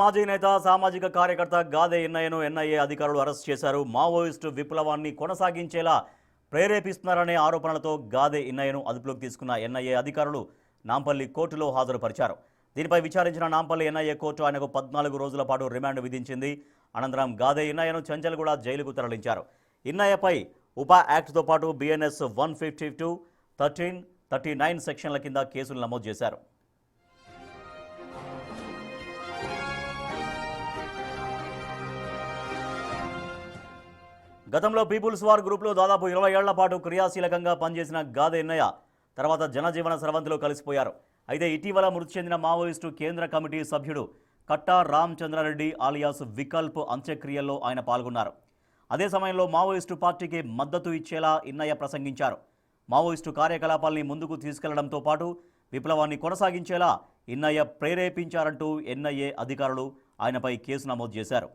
మాజీ నేత సామాజిక కార్యకర్త గాదే ఎన్నయ్యను ఎన్ఐఏ అధికారులు అరెస్ట్ చేశారు. మావోయిస్టు విప్లవాన్ని కొనసాగించేలా ప్రేరేపిస్తున్నారనే ఆరోపణలతో గాదే ఎన్నయ్యను అదుపులోకి తీసుకున్న ఎన్ఐఏ అధికారులు నాంపల్లి కోర్టులో హాజరుపరిచారు. దీనిపై విచారించిన నాంపల్లి ఎన్ఐఏ కోర్టు ఆయనకు 14 రోజుల పాటు రిమాండ్ విధించింది. అనంతరం గాదే ఎన్నయ్యను చంచల్గూడ జైలుకు తరలించారు. ఎన్నయ్యపై ఉపా యాక్ట్తో పాటు బిఎన్ఎస్ 152, 13, 39 సెక్షన్ల కింద కేసులు నమోదు చేశారు. గతంలో పీపుల్స్ వార్ గ్రూప్లో దాదాపు 20 ఏళ్ల పాటు క్రియాశీలకంగా పనిచేసిన గాదే ఎన్నయ్య తర్వాత జనజీవన స్రవంతిలో కలిసిపోయారు. అయితే ఇటీవల మృతి చెందిన మావోయిస్టు కేంద్ర కమిటీ సభ్యుడు కట్టా రామచంద్రారెడ్డి ఆలియాస్ వికల్ప్ అంత్యక్రియల్లో ఆయన పాల్గొన్నారు. అదే సమయంలో మావోయిస్టు పార్టీకి మద్దతు ఇచ్చేలా ఎన్నయ్య ప్రసంగించారు. మావోయిస్టు కార్యకలాపాల్ని ముందుకు తీసుకెళ్లడంతో పాటు విప్లవాన్ని కొనసాగించేలా ఎన్నయ్య ప్రేరేపించారంటూ ఎన్ఐఏ అధికారులు ఆయనపై కేసు నమోదు చేశారు.